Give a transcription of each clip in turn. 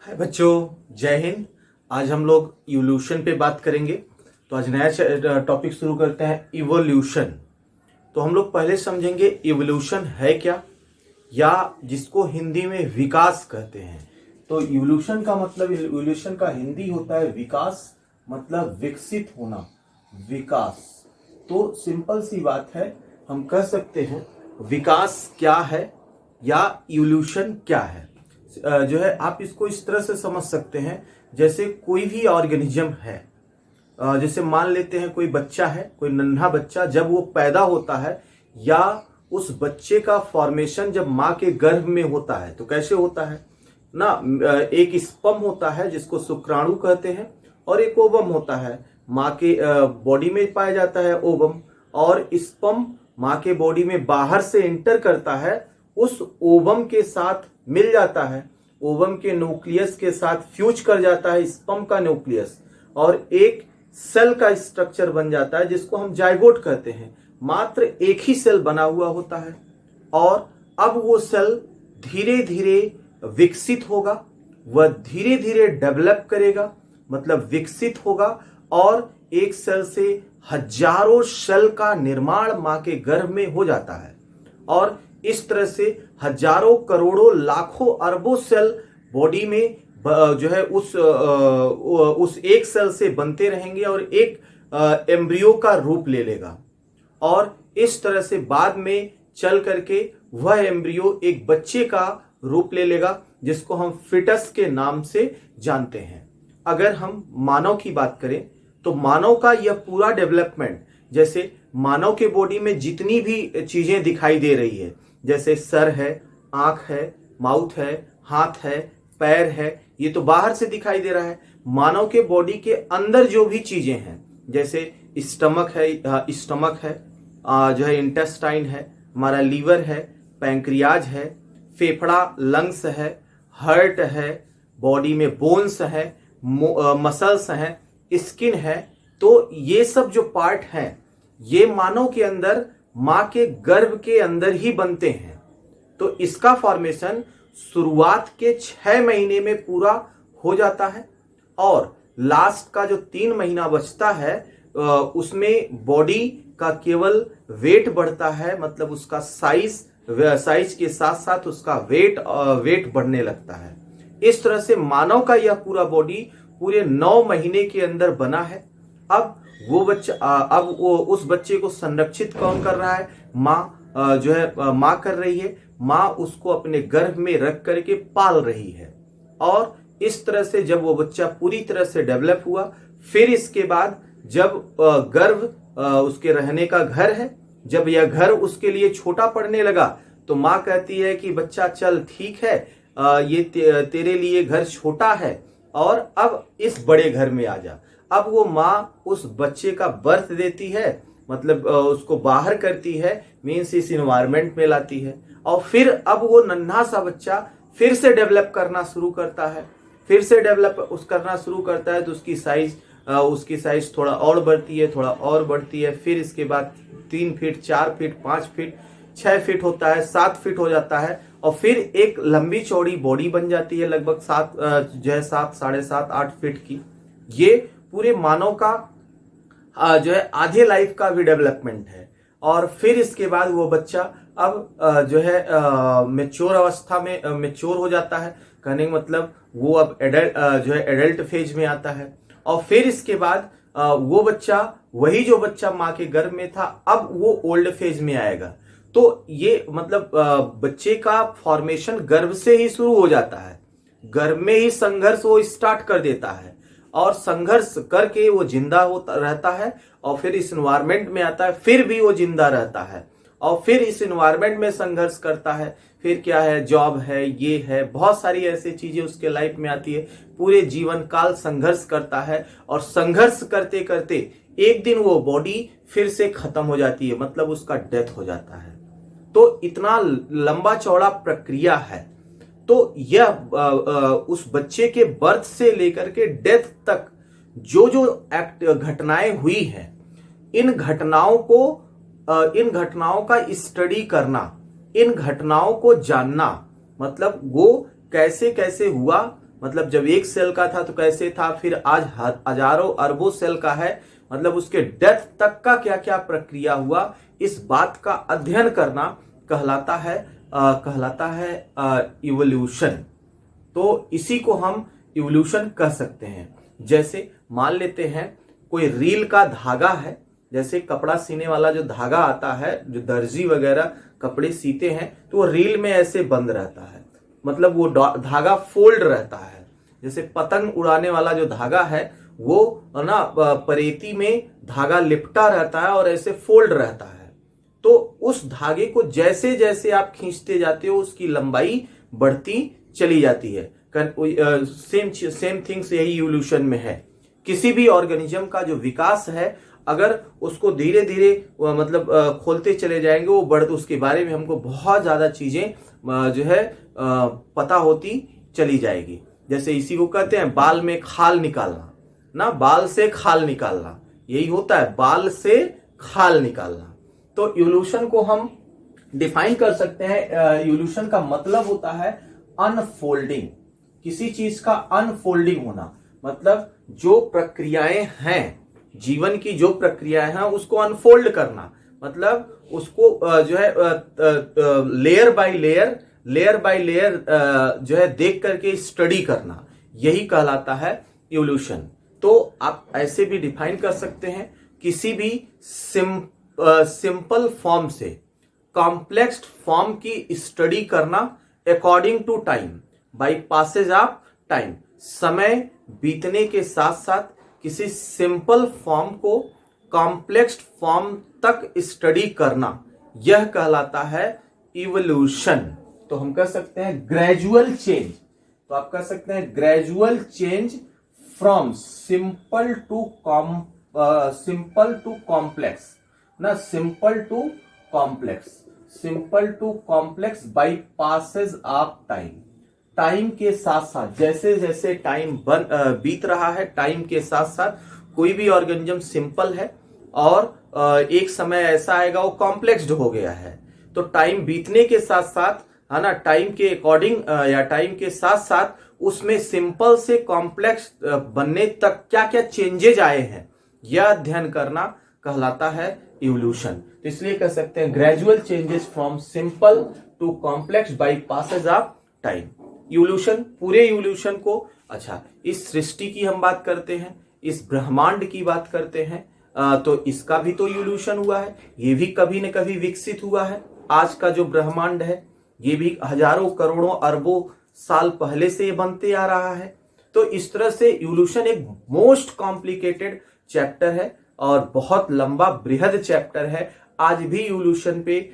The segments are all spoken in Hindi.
हाय बच्चों, जय हिंद। आज हम लोग इवोल्यूशन पे बात करेंगे। तो आज नया टॉपिक शुरू करते हैं, इवोल्यूशन। तो हम लोग पहले समझेंगे इवोल्यूशन है क्या, या जिसको हिंदी में विकास कहते हैं। तो इवोल्यूशन का मतलब, इवोल्यूशन का हिंदी होता है विकास, मतलब विकसित होना, विकास। तो सिंपल सी बात है, हम कह सकते हैं विकास क्या है या इवोल्यूशन क्या है। जो है आप इसको इस तरह से समझ सकते हैं, जैसे कोई भी ऑर्गेनिज्म है। जैसे मान लेते हैं कोई बच्चा है, कोई नन्हा बच्चा, जब वो पैदा होता है या उस बच्चे का फॉर्मेशन जब माँ के गर्भ में होता है तो कैसे होता है ना। एक स्पर्म होता है जिसको शुक्राणु कहते हैं, और एक ओवम होता है, माँ के बॉडी में पाया जाता है ओवम। और स्पर्म माँ के बॉडी में बाहर से एंटर करता है, उस ओवम के साथ मिल जाता है, ओवम के न्यूक्लियस के साथ फ्यूज कर जाता है स्पर्म का न्यूक्लियस, और एक सेल का स्ट्रक्चर बन जाता है जिसको हम जाइगोट कहते हैं। मात्र एक ही सेल बना हुआ होता है, और अब वो सेल धीरे धीरे विकसित होगा, वह धीरे धीरे डेवलप करेगा, मतलब विकसित होगा, और एक सेल से हजारों सेल का निर्माण मां के गर्भ में हो जाता है। और इस तरह से हजारों करोड़ों लाखों अरबों सेल बॉडी में जो है उस एक सेल से बनते रहेंगे, और एक एम्ब्रियो का रूप ले लेगा, और इस तरह से बाद में चल करके वह एम्ब्रियो एक बच्चे का रूप ले लेगा, जिसको हम फिटस के नाम से जानते हैं। अगर हम मानव की बात करें तो मानव का यह पूरा डेवलपमेंट, जैसे मानव के बॉडी में जितनी भी चीजें दिखाई दे रही है, जैसे सर है, आंख है, माउथ है, हाथ है, पैर है, ये तो बाहर से दिखाई दे रहा है। मानव के बॉडी के अंदर जो भी चीजें हैं, जैसे स्टमक है, जो है इंटेस्टाइन है, हमारा लीवर है, पैंक्रियाज है, फेफड़ा लंग्स है, हार्ट है, बॉडी में बोन्स है, मसल्स हैं, स्किन है। तो ये सब जो पार्ट हैं, ये मानव के अंदर मां के गर्भ के अंदर ही बनते हैं। तो इसका फॉर्मेशन शुरुआत के 6 महीने में पूरा हो जाता है, और लास्ट का जो 3 महीना बचता है उसमें बॉडी का केवल वेट बढ़ता है, मतलब उसका साइज के साथ साथ उसका वेट बढ़ने लगता है। इस तरह से मानव का यह पूरा बॉडी पूरे 9 महीने के अंदर बना है। अब वो उस बच्चे को संरक्षित कौन कर रहा है? माँ जो है माँ कर रही है। माँ उसको अपने गर्भ में रख करके पाल रही है, और इस तरह से जब वो बच्चा पूरी तरह से डेवलप हुआ, फिर इसके बाद जब गर्भ उसके रहने का घर है, जब यह घर उसके लिए छोटा पड़ने लगा, तो माँ कहती है कि बच्चा चल ठीक है, ये तेरे लिए घर छोटा है, और अब इस बड़े घर में आ जा। अब वो माँ उस बच्चे का बर्थ देती है, मतलब उसको बाहर करती है, मीन्स इस इन्वायरमेंट में लाती है, और फिर अब वो नन्हा सा बच्चा फिर से डेवलप करना शुरू करता है। तो उसकी साइज थोड़ा और बढ़ती है, थोड़ा और बढ़ती है। फिर इसके बाद 3 फीट, 4 फीट, 5 फीट, 6 फीट होता है, 7 फीट हो जाता है, और फिर एक लंबी चौड़ी बॉडी बन जाती है, लगभग 7, साढ़े 7, 8 फीट की। ये पूरे मानव का जो है आधे लाइफ का भी डेवलपमेंट है। और फिर इसके बाद वो बच्चा अब जो है मेच्योर अवस्था में मेच्योर हो जाता है, कहने का मतलब वो अब एडल्ट फेज में आता है। और फिर इसके बाद वो बच्चा, वही जो बच्चा माँ के गर्भ में था, अब वो ओल्ड फेज में आएगा। तो ये मतलब बच्चे का फॉर्मेशन गर्भ से ही शुरू हो जाता है, गर्भ में ही संघर्ष वो स्टार्ट कर देता है, और संघर्ष करके वो जिंदा होता रहता है, और फिर इस एनवायरमेंट में आता है, फिर भी वो जिंदा रहता है, और फिर इस एनवायरमेंट में संघर्ष करता है। फिर क्या है, जॉब है, ये है, बहुत सारी ऐसी चीजें उसके लाइफ में आती है। पूरे जीवन काल संघर्ष करता है, और संघर्ष करते करते एक दिन वो बॉडी फिर से खत्म हो जाती है, मतलब उसका डेथ हो जाता है। तो इतना लंबा चौड़ा प्रक्रिया है। तो यह उस बच्चे के बर्थ से लेकर के डेथ तक जो जो घटनाएं हुई हैं, इन घटनाओं का स्टडी करना, इन घटनाओं को जानना, मतलब वो कैसे कैसे हुआ, मतलब जब एक सेल का था तो कैसे था, फिर आज हजारों अरबों सेल का है, मतलब उसके डेथ तक का क्या क्या प्रक्रिया हुआ, इस बात का अध्ययन करना कहलाता है इवोल्यूशन। तो इसी को हम इवोल्यूशन कह सकते हैं। जैसे मान लेते हैं कोई रील का धागा है, जैसे कपड़ा सीने वाला जो धागा आता है, जो दर्जी वगैरह कपड़े सीते हैं, तो वो रील में ऐसे बंद रहता है, मतलब वो धागा फोल्ड रहता है। जैसे पतंग उड़ाने वाला जो धागा है वो ना परेती में धागा लिपटा रहता है और ऐसे फोल्ड रहता है। तो उस धागे को जैसे जैसे आप खींचते जाते हो उसकी लंबाई बढ़ती चली जाती है। सेम थिंग्स यही इवोल्यूशन में है। किसी भी ऑर्गेनिज्म का जो विकास है, अगर उसको धीरे धीरे मतलब खोलते चले जाएंगे, वो बढ़ते, उसके बारे में हमको बहुत ज्यादा चीजें जो है पता होती चली जाएगी। जैसे इसी को कहते हैं बाल में खाल निकालना, ना बाल से खाल निकालना, यही होता है, बाल से खाल निकालना। तो इवोल्यूशन को हम डिफाइन कर सकते हैं, इवोल्यूशन का मतलब होता है अनफोल्डिंग, किसी चीज का अनफोल्डिंग होना, मतलब जो प्रक्रियाएं हैं, जीवन की जो प्रक्रियाएं हैं उसको अनफोल्ड करना, मतलब उसको जो है लेयर बाय लेयर जो है देख करके स्टडी करना, यही कहलाता है इवोल्यूशन। तो आप ऐसे भी डिफाइन कर सकते हैं, किसी भी सिंपल फॉर्म से कॉम्प्लेक्स फॉर्म की स्टडी करना according to time, by passage of time, समय बीतने के साथ साथ किसी सिंपल फॉर्म को कॉम्प्लेक्स फॉर्म तक स्टडी करना, यह कहलाता है इवोल्यूशन। तो हम कह सकते हैं ग्रेजुअल चेंज, तो आप कह सकते हैं gradual change from simple to complex, ना simple to complex by passage of time. Time के साथ साथ जैसे जैसे टाइम बीत रहा है, टाइम के साथ साथ कोई भी ऑर्गेनिज्म सिंपल है और एक समय ऐसा आएगा वो कॉम्प्लेक्स्ड हो गया है। तो टाइम बीतने के साथ साथ, है ना, टाइम के अकॉर्डिंग या टाइम के साथ साथ उसमें सिंपल से कॉम्प्लेक्स बनने तक क्या क्या चेंजेज आए हैं, यह अध्ययन करना कहलाता है इवोल्यूशन। तो इसलिए कह सकते हैं gradual changes from simple to complex by passage of time. Evolution, पूरे इवोल्यूशन को, अच्छा इस सृष्टि की हम बात करते हैं, इस ब्रह्मांड की बात करते हैं, तो इसका भी तो इवोल्यूशन हुआ है, ये भी कभी न कभी विकसित हुआ है। आज का जो ब्रह्मांड है ये भी हजारों करोड़ों अरबों साल पहले से बनते आ रहा है। तो इस तरह से इवोल्यूशन एक मोस्ट कॉम्प्लिकेटेड चैप्टर है और बहुत लंबा बृहद चैप्टर है। आज भी इवोल्यूशन पे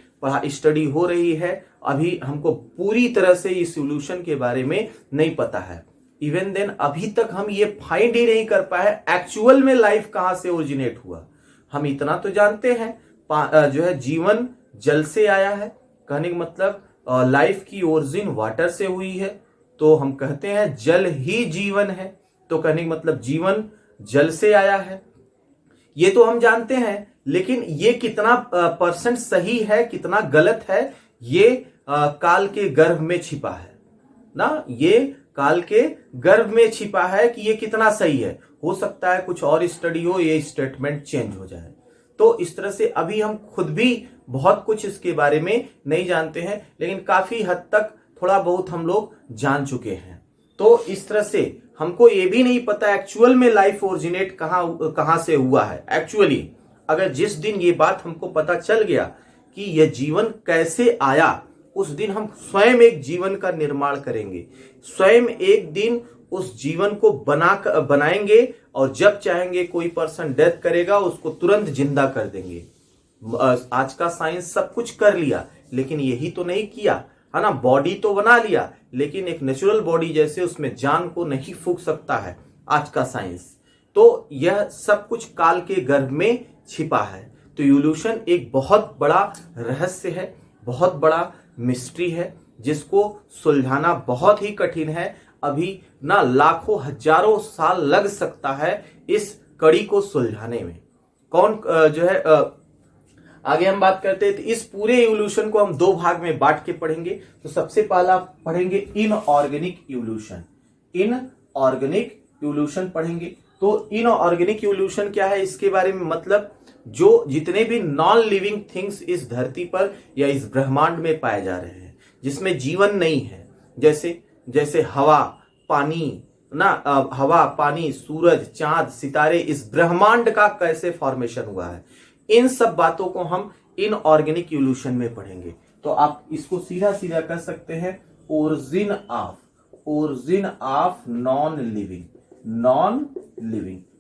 स्टडी हो रही है, अभी हमको पूरी तरह से इस इवोल्यूशन के बारे में नहीं पता है। इवन देन अभी तक हम ये फाइंड ही नहीं कर पाए एक्चुअल में लाइफ कहां से ओरिजिनेट हुआ। हम इतना तो जानते हैं जो है जीवन जल से आया है, कहने का मतलब लाइफ की ओरिजिन वाटर से हुई है, तो हम कहते हैं जल ही जीवन है, तो कहने का मतलब जीवन जल से आया है, ये तो हम जानते हैं। लेकिन ये कितना परसेंट सही है, कितना गलत है, ये काल के गर्भ में छिपा है ना, ये काल के गर्भ में छिपा है कि ये कितना सही है। हो सकता है कुछ और स्टडी हो, ये स्टेटमेंट चेंज हो जाए। तो इस तरह से अभी हम खुद भी बहुत कुछ इसके बारे में नहीं जानते हैं, लेकिन काफी हद तक थोड़ा बहुत हम लोग जान चुके हैं। तो इस तरह से हमको ये भी नहीं पता एक्चुअल में लाइफ ओरिजिनेट कहां से हुआ है। एक्चुअली अगर जिस दिन ये बात हमको पता चल गया कि यह जीवन कैसे आया, उस दिन हम स्वयं एक जीवन का निर्माण करेंगे, स्वयं एक दिन उस जीवन को बनाएंगे और जब चाहेंगे कोई पर्सन डेथ करेगा उसको तुरंत जिंदा कर देंगे। आज का साइंस सब कुछ कर लिया, लेकिन यही तो नहीं किया, है ना। बॉडी तो बना लिया, लेकिन एक नेचुरल बॉडी जैसे उसमें जान को नहीं फूंक सकता है आज का साइंस। तो यह सब कुछ काल के गर्भ में छिपा है। तो इवोल्यूशन एक बहुत बड़ा रहस्य है, बहुत बड़ा मिस्ट्री है, जिसको सुलझाना बहुत ही कठिन है। अभी ना लाखों हजारों साल लग सकता है इस कड़ी को सुलझाने में। कौन जो है आगे हम बात करते हैं। तो इस पूरे इवोल्यूशन को हम दो भाग में बांट के पढ़ेंगे। तो सबसे पहला पढ़ेंगे इनऑर्गेनिक इवोल्यूशन। इनऑर्गेनिक इवोल्यूशन पढ़ेंगे। तो इनऑर्गेनिक इवोल्यूशन क्या है, इसके बारे में मतलब जो जितने भी नॉन लिविंग थिंग्स इस धरती पर या इस ब्रह्मांड में पाए जा रहे हैं जिसमें जीवन नहीं है, जैसे जैसे हवा, पानी ना, हवा, पानी, सूरज, चांद, सितारे, इस ब्रह्मांड का कैसे फॉर्मेशन हुआ है, इन सब बातों को हम इनऑर्गेनिक इवोल्यूशन में पढ़ेंगे। तो आप इसको सीधा सीधा कर सकते हैं, ओरिजिन ऑफ नॉन लिविंग,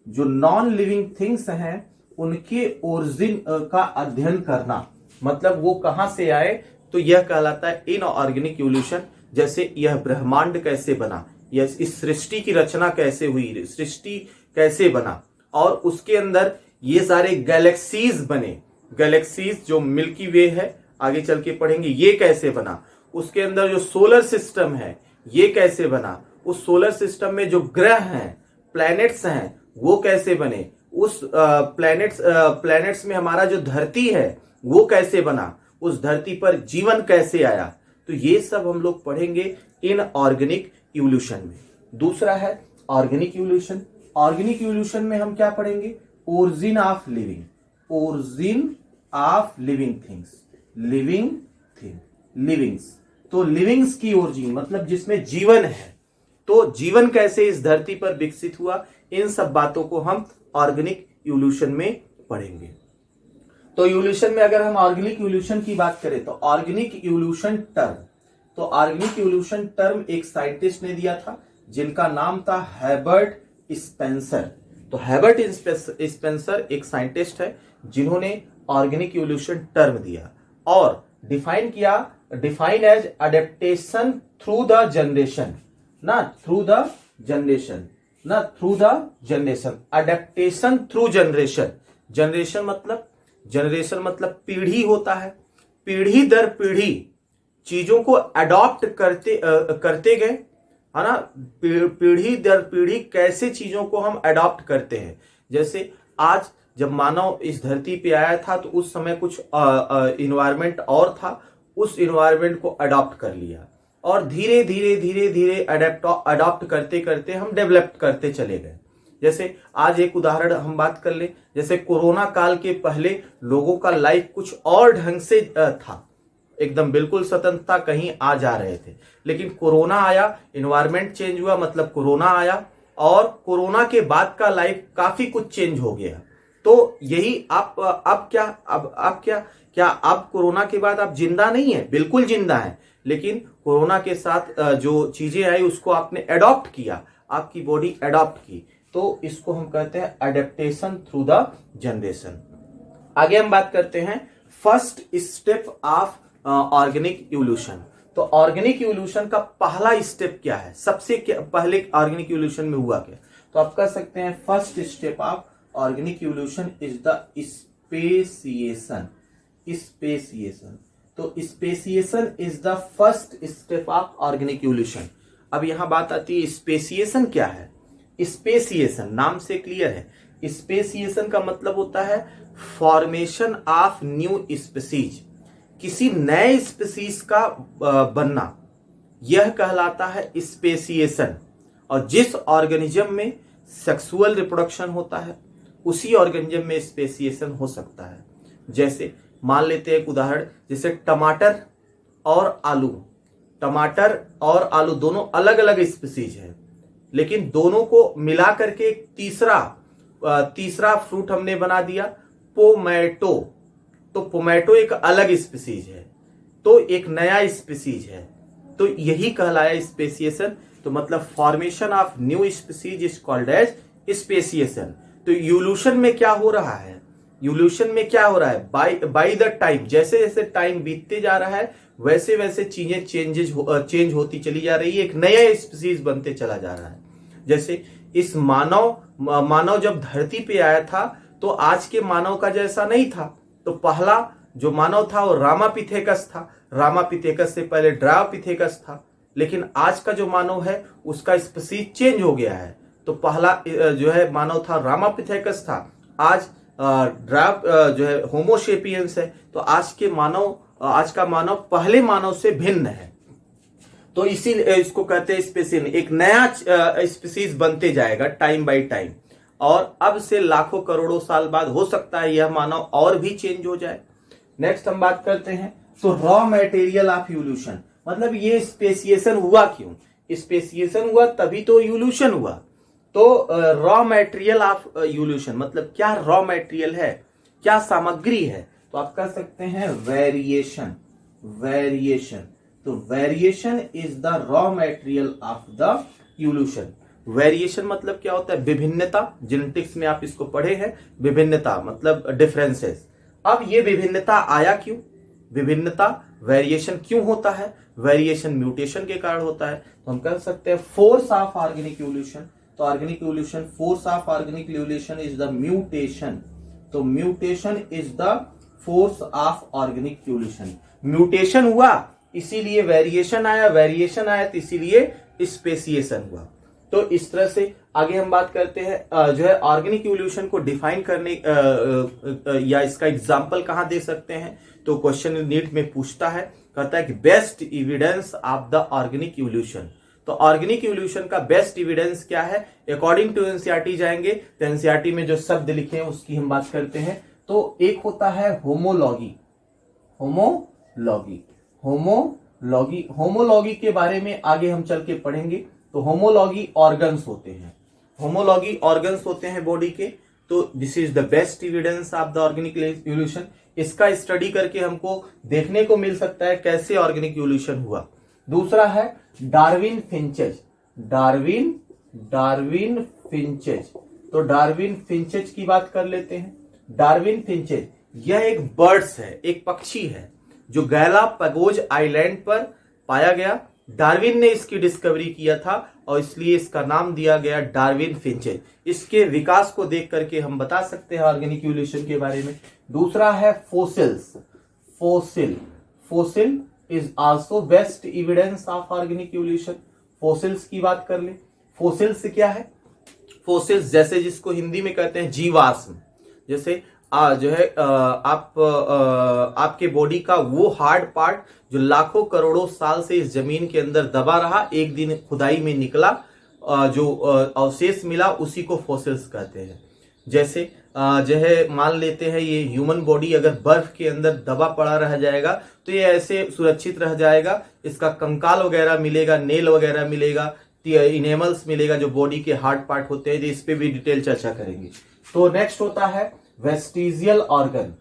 जो नॉन लिविंग थिंग्स हैं उनके ओरिजिन का अध्ययन करना, मतलब वो कहां से आए, तो यह कहलाता है इनऑर्गेनिक इवोल्यूशन। जैसे यह ब्रह्मांड कैसे बना, यह इस सृष्टि की रचना कैसे हुई, सृष्टि कैसे बना, और उसके अंदर ये सारे गैलेक्सीज बने, गैलेक्सीज जो मिल्की वे है आगे चल के पढ़ेंगे ये कैसे बना, उसके अंदर जो सोलर सिस्टम है ये कैसे बना, उस सोलर सिस्टम में जो ग्रह हैं, प्लैनेट्स हैं, वो कैसे बने, उस प्लैनेट्स में हमारा जो धरती है वो कैसे बना, उस धरती पर जीवन कैसे आया। तो ये सब हम लोग पढ़ेंगे इनऑर्गेनिक इवोल्यूशन में। दूसरा है ऑर्गेनिक इवोल्यूशन। ऑर्गेनिक इवोल्यूशन में हम क्या पढ़ेंगे, origin of living things, livings. तो लिविंग्स की ओरिजिन मतलब जिसमें जीवन है, तो जीवन कैसे इस धरती पर विकसित हुआ, इन सब बातों को हम ऑर्गेनिक इवोल्यूशन में पढ़ेंगे। तो इवोल्यूशन में अगर हम ऑर्गेनिक इवोल्यूशन की बात करें तो ऑर्गेनिक इवोल्यूशन टर्म एक साइंटिस्ट ने दिया था जिनका नाम था हर्बर्ट स्पेंसर। तो हर्बर्ट स्पेंसर एक साइंटिस्ट है जिन्होंने ऑर्गेनिक इवोल्यूशन टर्म दिया और define as adaptation through the generation, adaptation through generation मतलब पीढ़ी होता है, पीढ़ी दर पीढ़ी चीजों को अडॉप्ट करते गए, है ना, पीढ़ी दर पीढ़ी कैसे चीजों को हम अडॉप्ट करते हैं। जैसे आज जब मानव इस धरती पे आया था तो उस समय कुछ इन्वायरमेंट और था, उस इन्वायरमेंट को अडॉप्ट कर लिया और धीरे धीरे अडॉप्ट करते करते हम डेवलप करते चले गए। जैसे आज एक उदाहरण हम बात कर ले, जैसे कोरोना काल के पहले लोगों का लाइफ कुछ और ढंग से था, एकदम बिल्कुल स्वतंत्रता कहीं आ जा रहे थे, लेकिन कोरोना आया, इन्वायरमेंट चेंज हुआ, मतलब कोरोना आया और कोरोना के बाद का लाइफ काफी कुछ चेंज हो गया। तो यही अब क्या अब कोरोना के बाद आप जिंदा नहीं है, बिल्कुल जिंदा है, लेकिन कोरोना के साथ जो चीजें आई उसको आपने अडॉप्ट किया, आपकी बॉडी अडॉप्ट की, तो इसको हम कहते हैं अडेप्टेशन थ्रू द जनरेशन। आगे हम बात करते हैं first step of organic evolution. तो ऑर्गेनिक इवोल्यूशन का पहला स्टेप क्या है, सबसे पहले ऑर्गेनिक इवोल्यूशन में हुआ क्या, तो आप कह सकते हैं first step of organic evolution is the speciation. तो speciation is the first step of organic evolution. अब यहां बात आती है स्पेसिएशन क्या है। स्पेसिएशन नाम से क्लियर है, स्पेसिएशन का मतलब होता है फॉर्मेशन ऑफ न्यू स्पीसीज, किसी नए स्पीसीज का बनना, यह कहलाता है स्पेसिएशन। और जिस ऑर्गेनिज्म में सेक्सुअल रिप्रोडक्शन होता है उसी ऑर्गेनिज्म में स्पेसिएशन हो सकता है। जैसे मान लेते हैं एक उदाहरण, जैसे टमाटर और आलू दोनों अलग अलग स्पीसीज है, लेकिन दोनों को मिला करके एक तीसरा फ्रूट हमने बना दिया पोमैटो। तो पोमैटो एक अलग स्पीसीज है, तो एक नया स्पीसीज है, तो यही कहलाया स्पेसिएशन। तो मतलब formation of new species is called as speciation. तो इवोल्यूशन में क्या हो रहा है, बाय द टाइम, जैसे जैसे टाइम बीतते जा रहा है वैसे वैसे चीजें चेंज होती चली जा रही है, एक नया स्पीसीज बनते चला जा रहा है। जैसे इस मानव जब धरती पे आया था तो आज के मानव का जैसा नहीं था। तो पहला जो मानव था वो रामापिथेकस था, रामापिथेकस से पहले ड्रायोपिथेकस था, लेकिन आज का जो मानव है उसका स्पीसीज चेंज हो गया है। तो पहला जो है मानव था रामापिथेकस था, आज जो है होमोसेपियंस है। तो आज का मानव पहले मानव से भिन्न है। तो इसी इसको कहते हैं स्पेसीज, एक नया स्पीसीज बनते जाएगा टाइम बाय टाइम, और अब से लाखों करोड़ों साल बाद हो सकता है यह मानव और भी चेंज हो जाए। नेक्स्ट हम बात करते हैं, तो रॉ मटेरियल ऑफ इवोल्यूशन, मतलब ये स्पेसिएशन हुआ क्यों? स्पेसिएशन हुआ तभी तो इवोल्यूशन हुआ। तो रॉ मटेरियल ऑफ इवोल्यूशन मतलब क्या रॉ मटेरियल है, क्या सामग्री है? तो आप कह सकते हैं वेरिएशन। वेरिएशन, तो variation is the raw material of the evolution. Variation मतलब क्या होता है? विभिन्नता। जेनेटिक्स में आप इसको पढ़े हैं, विभिन्नता मतलब डिफरेंसेस। अब ये विभिन्नता आया क्यों? विभिन्नता वेरिएशन क्यों होता है? वेरिएशन म्यूटेशन के कारण होता है। तो हम कह सकते हैं फोर्स ऑफ ऑर्गेनिक इवोल्यूशन। तो organic evolution, force of organic evolution is the mutation. तो mutation is the force of organic evolution. Mutation हुआ इसीलिए वेरिएशन आया, वेरिएशन आया तो इसीलिए स्पेसिएशन हुआ। तो इस तरह से आगे हम बात करते हैं जो है ऑर्गेनिक इवोल्यूशन को डिफाइन करने या इसका एग्जांपल कहां दे सकते हैं? तो क्वेश्चन नीट में पूछता है, कहता है कि best evidence of the organic evolution. तो ऑर्गेनिक इवोल्यूशन का बेस्ट एविडेंस क्या है? अकॉर्डिंग टू एनसीईआरटी जाएंगे तो एनसीईआरटी में जो शब्द लिखे हैं उसकी हम बात करते हैं। तो एक होता है होमोलॉगी। होमोलॉगी, होमोलॉगी, होमोलॉगी के बारे में आगे हम चल के पढ़ेंगे। तो होमोलॉगी ऑर्गन्स होते हैं, होमोलॉगी ऑर्गन्स होते हैं बॉडी के। तो this is the best evidence of the organic evolution. इसका स्टडी करके हमको देखने को मिल सकता है कैसे ऑर्गेनिक इवोल्यूशन हुआ। दूसरा है डार्विन फिंचेज। डार्विन फिंचेज, तो डार्विन फिंचेज की बात कर लेते हैं। डार्विन फिंचेज यह एक बर्ड्स है, एक पक्षी है जो गैलापागोस आइलैंड पर पाया गया। डार्विन ने इसकी डिस्कवरी किया था और इसलिए इसका नाम दिया गया डार्विन फिंचेज। इसके विकास को देख करके हम बता सकते हैं ऑर्गेनिक इवोल्यूशन के बारे में। दूसरा है fossils. Fossil is also best evidence of organic evolution. Fossils की बात कर ले। फोसिल्स क्या है? फोसिल्स जैसे जिसको हिंदी में कहते हैं जीवाश्म। जैसे जो है आपके बॉडी का वो हार्ड पार्ट जो लाखों करोड़ों साल से इस जमीन के अंदर दबा रहा, एक दिन खुदाई में निकला, जो अवशेष मिला उसी को फोसिल्स कहते हैं। जैसे जो है मान लेते हैं ये ह्यूमन बॉडी अगर बर्फ के अंदर दबा पड़ा रह जाएगा तो ये ऐसे सुरक्षित रह जाएगा। इसका कंकाल वगैरह मिलेगा, नेल वगैरह मिलेगा, इनेमल्स मिलेगा जो बॉडी के हार्ड पार्ट होते हैं। इस पे भी डिटेल चर्चा करेंगे। तो नेक्स्ट होता है vestigial organ.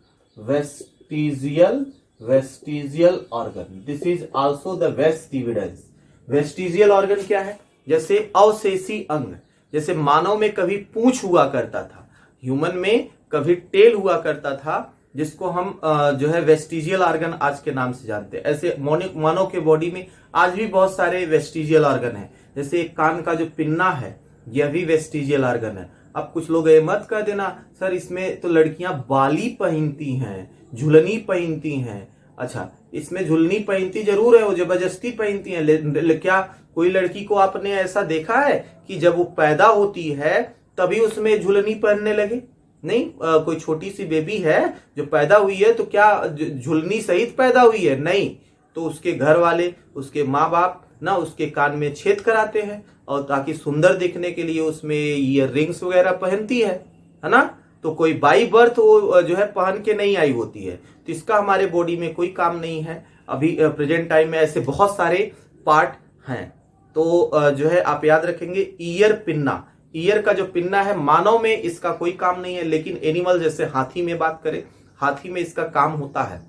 Vestigial organ, this is also the best evidence. Vestigial organ क्या है? जैसे अवशेषी अंग, जैसे मानव में कभी पूंछ हुआ करता था, ह्यूमन में कभी टेल हुआ करता था, जिसको हम जो है वेस्टिजियल ऑर्गन आज के नाम से जानते हैं। ऐसे मानव के बॉडी में आज भी बहुत सारे वेस्टिजियल ऑर्गन है। जैसे कान का जो पिन्ना है यह भी वेस्टिजियल ऑर्गन है। अब कुछ लोग ये मत कह देना सर इसमें तो लड़कियां बाली पहनती हैं, झुलनी पहनती हैं। अच्छा, इसमें झुलनी पहनती जरूर है, वो जबरदस्ती पहनती हैं। क्या कोई लड़की को आपने ऐसा देखा है कि जब वो पैदा होती है तभी उसमें झुलनी पहनने लगे? नहीं। कोई छोटी सी बेबी है जो पैदा हुई है तो क्या झुलनी सहित पैदा हुई है? नहीं। तो उसके घर वाले, उसके माँ बाप ना उसके कान में छेद कराते हैं और ताकि सुंदर दिखने के लिए उसमें ईयर रिंग्स वगैरह पहनती है ना। तो कोई बाई बर्थ वो जो है पहन के नहीं आई होती है। तो इसका हमारे बॉडी में कोई काम नहीं है। अभी प्रेजेंट टाइम में ऐसे बहुत सारे पार्ट हैं। तो जो है आप याद रखेंगे ईयर पिन्ना, ईयर का जो पिन्ना है मानव में इसका कोई काम नहीं है, लेकिन एनिमल जैसे हाथी में बात करें, हाथी में इसका काम होता है।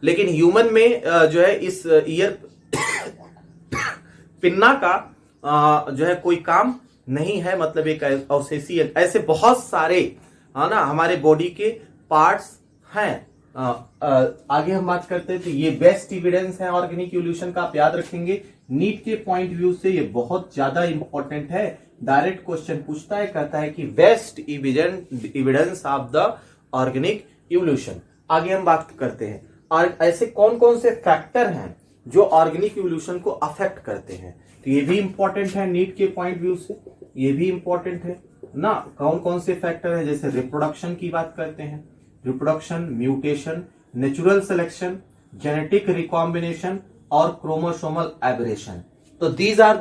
लेकिन ह्यूमन में जो है इस ईयर पिन्ना का जो है कोई काम नहीं है, मतलब एक अवशेषी ऐसे बहुत सारे है ना हमारे बॉडी के पार्ट्स हैं। आगे हम बात करते हैं तो ये बेस्ट एविडेंस है ऑर्गेनिक इवोल्यूशन का। आप याद रखेंगे नीट के पॉइंट व्यू से ये बहुत ज्यादा इंपॉर्टेंट है। डायरेक्ट क्वेश्चन पूछता है, कहता है कि best evidence of the organic evolution. आगे हम बात करते हैं और ऐसे कौन कौन से फैक्टर हैं जो ऑर्गेनिक इवोल्यूशन को अफेक्ट करते हैं। तो ये भी इंपॉर्टेंट है नीट के पॉइंट व्यू से, ये भी इंपॉर्टेंट है ना। कौन कौन से फैक्टर है? जैसे रिप्रोडक्शन की बात करते हैं, reproduction, mutation, natural selection, genetic recombination, और क्रोमोसोमल एबरेशन। तो these are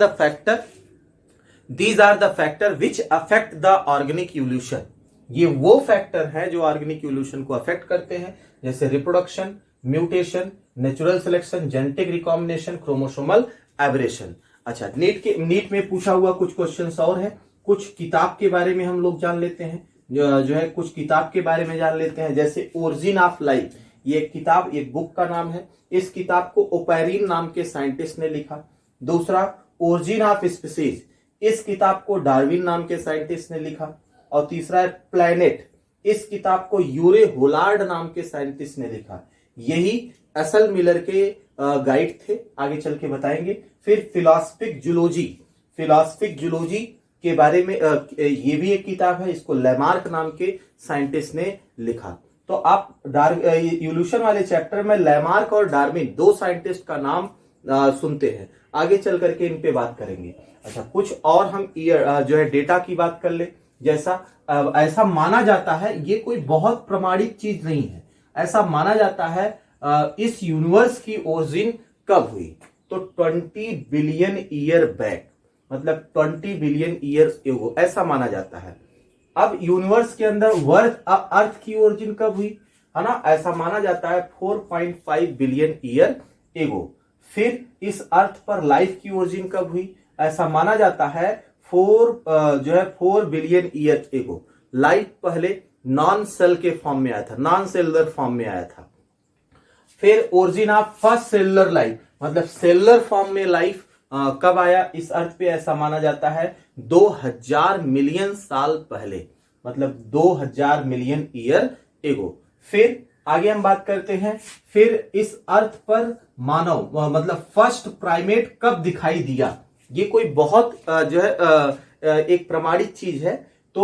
the factor which affect the organic evolution. ये वो फैक्टर है जो ऑर्गेनिक इवोल्यूशन को अफेक्ट करते हैं, जैसे reproduction, mutation, natural selection, genetic recombination, chromosomal aberration. अच्छा, नीट में पूछा हुआ कुछ क्वेश्चंस और है। कुछ किताब के बारे में हम लोग जान लेते हैं, जो है कुछ किताब के बारे में जान लेते हैं, जैसे ओरिजिन ऑफ लाइफ। ये किताब, एक बुक का नाम है। इस किताब को ओपेरिन नाम के साइंटिस्ट ने लिखा। दूसरा, ओरिजिन ऑफ स्पीसीज, इस किताब को डार्विन नाम के साइंटिस्ट ने लिखा। और तीसरा है प्लैनेट, इस किताब को यूरे होलार्ड नाम के साइंटिस्ट ने लिखा। यही असल मिलर के गाइड थे, आगे चल के बताएंगे। फिर फिलॉसफिक जूलॉजी के बारे में ये भी एक किताब है, इसको लेमार्क नाम के साइंटिस्ट ने लिखा। तो आप इवोल्यूशन वाले चैप्टर में लेमार्क और डार्विन दो साइंटिस्ट का नाम सुनते हैं, आगे चल करके इन पे बात करेंगे। अच्छा, कुछ और हम जो है डेटा की बात कर ले। जैसा ऐसा माना जाता है, ये कोई बहुत प्रमाणित चीज नहीं है, ऐसा माना जाता है इस यूनिवर्स की ओरिजिन कब हुई, तो 20 बिलियन ईयर बैक, मतलब 20 बिलियन ईयर एगो, ऐसा माना जाता है। अब यूनिवर्स के अंदर अर्थ की ओरिजिन कब हुई, है ना, ऐसा माना जाता है 4.5 बिलियन ईयर एगो। फिर इस अर्थ पर लाइफ की ओरिजिन कब हुई, ऐसा माना जाता है 4 बिलियन ईयर एगो। लाइफ पहले नॉन सेल के फॉर्म में आया था, नॉन सेलुलर फॉर्म में आया था। फिर origin of first cellular life, मतलब सेलुलर फॉर्म में लाइफ कब आया इस अर्थ पे, ऐसा माना जाता है 2000 मिलियन साल पहले, मतलब 2000 मिलियन ईयर एगो। फिर आगे हम बात करते हैं, फिर इस अर्थ पर मानव मतलब फर्स्ट प्राइमेट कब दिखाई दिया। ये कोई बहुत जो है एक प्रमाणित चीज है। तो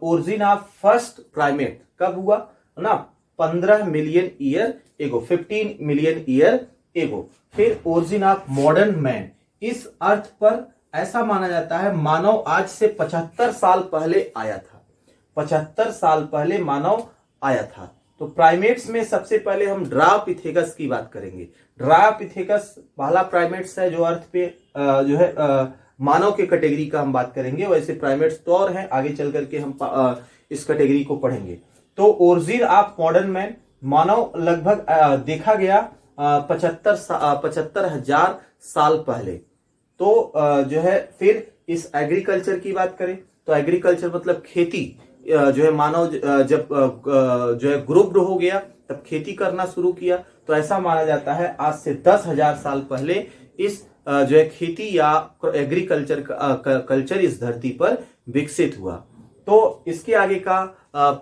ओरिजिन ऑफ फर्स्ट प्राइमेट कब हुआ ना, 15 million year ago, 15 million year ago. फिर ओरिजिन ऑफ मॉडर्न मैन, इस अर्थ पर ऐसा माना जाता है मानव आज से 75 साल पहले आया था, 75 साल पहले मानव आया था। तो प्राइमेट्स में सबसे पहले हम ड्रायोपिथेकस की बात करेंगे। ड्रायोपिथेकस पहला प्राइमेट्स है जो अर्थ पे जो है मानव के कैटेगरी का हम बात करेंगे। वैसे प्राइमेट्स तो और हैं, आगे चल करके हम इस कैटेगरी को पढ़ेंगे। तो ओरिजिन ऑफ मॉडर्न मैन, मानव लगभग देखा गया 75,000 साल पहले। तो जो है फिर इस एग्रीकल्चर की बात करें तो एग्रीकल्चर मतलब खेती, जो है मानव जब जो है ग्रुप्ड हो गया तब खेती करना शुरू किया। तो ऐसा माना जाता है आज से 10,000 साल पहले इस जो है खेती या एग्रीकल्चर कल्चर इस धरती पर विकसित हुआ। तो इसके आगे का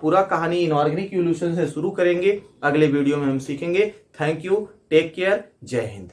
पूरा कहानी इनऑर्गेनिक इवोल्यूशन से शुरू करेंगे। अगले वीडियो में हम सीखेंगे। थैंक यू, टेक केयर, जय हिंद।